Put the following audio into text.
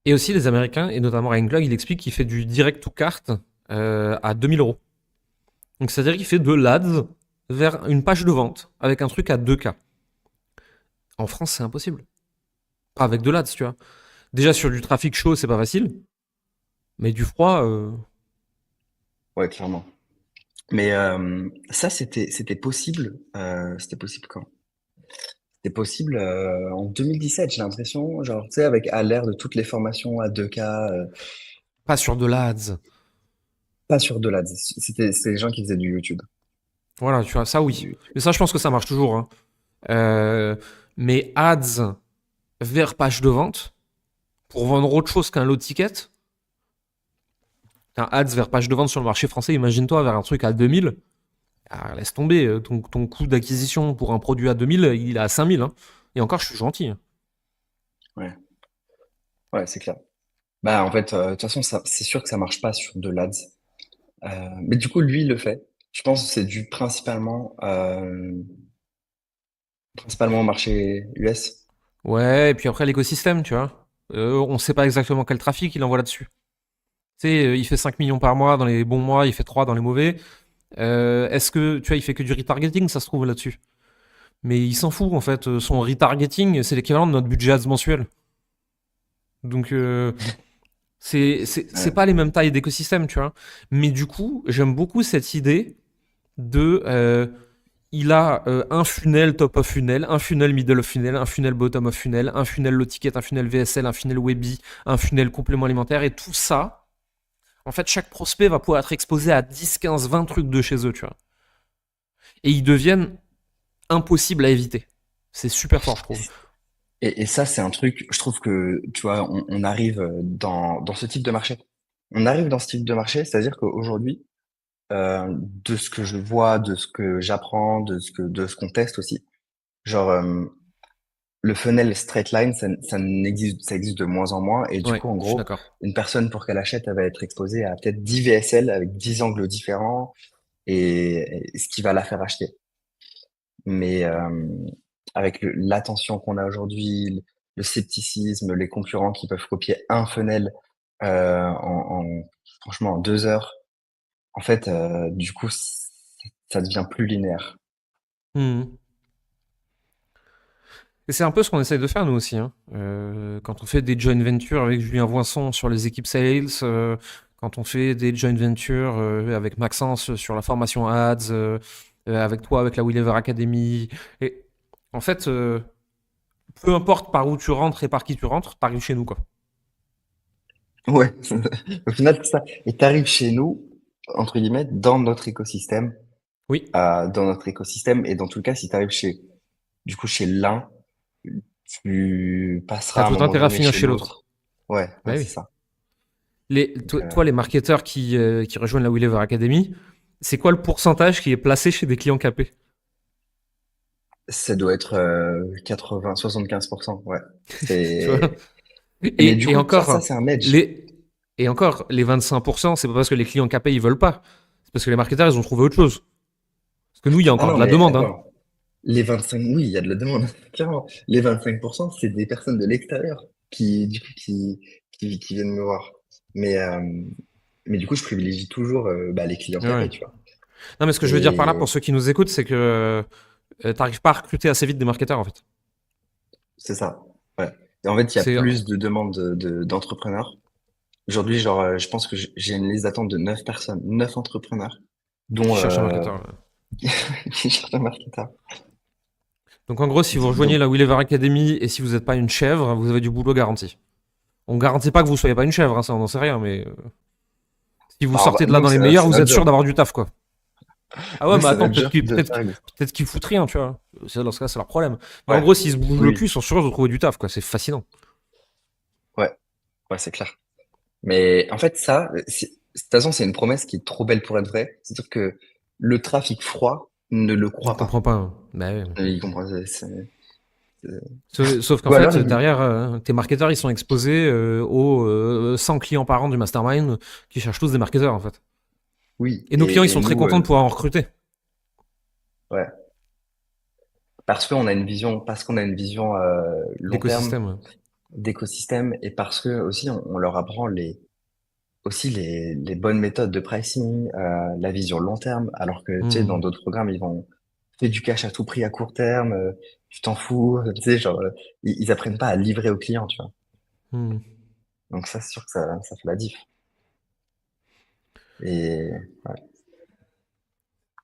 Et aussi, les Américains, et notamment Ryan Klug, il explique qu'il fait du direct to cart à 2 000 euros. Donc, c'est-à-dire qu'il fait de l'ADS vers une page de vente avec un truc à 2K. En France, c'est impossible. Pas avec de l'ADS, tu vois. Déjà, sur du trafic chaud, c'est pas facile. Mais du froid, Ouais, clairement. Mais ça, c'était possible quand? C'était possible en 2017, j'ai l'impression, genre, tu sais, avec à l'ère de toutes les formations à 2K, pas sur de l'ADS. pas sur de l'ADS. C'est les gens qui faisaient du YouTube. Voilà, tu vois, ça oui. Mais ça, je pense que ça marche toujours, hein. Euh, mais ads vers page de vente, pour vendre autre chose qu'un lot ticket, un ads vers page de vente sur le marché français, imagine-toi vers un truc à 2000, ah, laisse tomber, ton coût d'acquisition pour un produit à 2000, il est à 5000, hein. Et encore, je suis gentil, hein. Ouais, ouais, c'est clair. Bah, en fait, de toute façon, c'est sûr que ça marche pas sur de l'ADS. Mais du coup, lui, il le fait. Je pense que c'est dû principalement au marché US. Ouais, et puis après, l'écosystème, tu vois. On sait pas exactement quel trafic il envoie là-dessus. Tu sais, il fait 5 millions par mois dans les bons mois, il fait 3 dans les mauvais. Est-ce que, tu vois, il fait que du retargeting, ça se trouve là-dessus. Mais il s'en fout, en fait. Son retargeting, c'est l'équivalent de notre budget ads mensuel. Donc, c'est Ouais. pas les mêmes tailles d'écosystème, tu vois. Mais du coup, j'aime beaucoup cette idée de. Il a un funnel top of funnel, un funnel middle of funnel, un funnel bottom of funnel, un funnel low ticket, un funnel VSL, un funnel Webby, un funnel complément alimentaire. Et tout ça, en fait, chaque prospect va pouvoir être exposé à 10, 15, 20 trucs de chez eux, tu vois. Et ils deviennent impossibles à éviter. C'est super fort, je trouve. Et ça, c'est un truc, je trouve que, tu vois, on arrive dans ce type de marché. On arrive dans ce type de marché, c'est-à-dire qu'aujourd'hui, de ce que je vois, de ce que j'apprends, de ce qu'on teste aussi, genre, le funnel straight line, ça existe de moins en moins. Et du Ouais, coup, en je suis gros, d'accord. une personne, pour qu'elle achète, elle va être exposée à peut-être 10 VSL avec 10 angles différents et ce qui va la faire acheter. Mais avec l'attention qu'on a aujourd'hui, le scepticisme, les concurrents qui peuvent copier un funnel franchement en 2 heures, en fait, du coup, ça devient plus linéaire. Mhm. Et c'est un peu ce qu'on essaye de faire nous aussi, hein. Quand on fait des joint ventures avec Julien Voinson sur les équipes sales, quand on fait des joint ventures avec Maxence sur la formation ads, avec toi avec la Willever Academy. Et en fait, peu importe par où tu rentres et par qui tu rentres, t'arrives chez nous, quoi. Ouais, au final, c'est ça. Et t'arrives chez nous, entre guillemets, Oui, dans notre écosystème, et dans tout le cas, si t'arrives du coup, chez l'un, tu t'as passeras à un tout moment intérêt à donné finir chez chez l'autre. l'autre. Ouais, Bah ouais, c'est oui. ça. Donc, Toi, les marketeurs qui rejoignent la Willever Academy, c'est quoi le pourcentage qui est placé chez des clients capés? ça doit être 80, 75%, ouais. Tu vois. C'est... Mais du Et coup, ça, encore, c'est un edge. les, et encore, les 25%, c'est pas parce que les clients capés ils veulent pas. C'est parce que les marketeurs ils ont trouvé autre chose. Parce que nous, il y a Ah encore non, de la mais demande, hein. attends. Les 25, oui, il y a de la demande, clairement. Les 25%, c'est des personnes de l'extérieur du coup, qui viennent me voir. Mais, euh, mais du coup, je privilégie toujours bah, les clients Ouais, ouais. capés, tu vois. Non, mais ce que je veux dire par là, Et pour ceux qui nous écoutent, c'est que t'arrives pas à recruter assez vite des marketeurs, en fait. c'est ça. Ouais. Et en fait, il y a C'est plus de demandes d'entrepreneurs. Aujourd'hui, genre, je pense que j'ai une liste d'attente de 9 personnes, 9 entrepreneurs, qui dont cherchent un marketeur, ouais. qui cherchent un marketeur. Donc en gros, si vous rejoignez Donc, la Willever Academy et si vous n'êtes pas une chèvre, vous avez du boulot garanti. On garantit pas que vous soyez pas une chèvre, hein, ça on n'en sait rien, mais si vous bah, sortez de là nous, dans les meilleurs, c'est vous notre êtes sûr job. d'avoir du taf, quoi. Ah ouais, Nous, mais c'est attends, notre job de faire. peut-être qu'ils foutent rien, tu vois. Dans ce cas, c'est leur problème. Mais en Ouais, gros, s'ils se bougent le cul, oui, ils sont sûrs de trouver du taf, quoi. C'est fascinant. ouais, ouais, c'est clair. Mais en fait, de toute façon, c'est une promesse qui est trop belle pour être vraie. C'est-à-dire que le trafic froid ne le Il croit comprend pas. pas, hein. Bah ouais. Il comprend. Sauf qu'en Ou alors, fait, derrière, tes marketeurs, ils sont exposés aux 100 clients par an du mastermind qui cherchent tous des marketeurs, en fait. oui, Et nos clients, ils et sont très nous, contents de pouvoir en recruter. ouais, parce qu'on a une vision long terme. L'écosystème, ouais. d'écosystème et parce que aussi on leur apprend les bonnes méthodes de pricing, la vision long terme, alors que tu sais, dans Hmm. d'autres programmes, ils vont faire du cash à tout prix à court terme, tu t'en fous, tu sais, genre, ils apprennent pas à livrer au client, tu vois. Hmm. Donc ça, c'est sûr que ça fait la diff. Et ouais.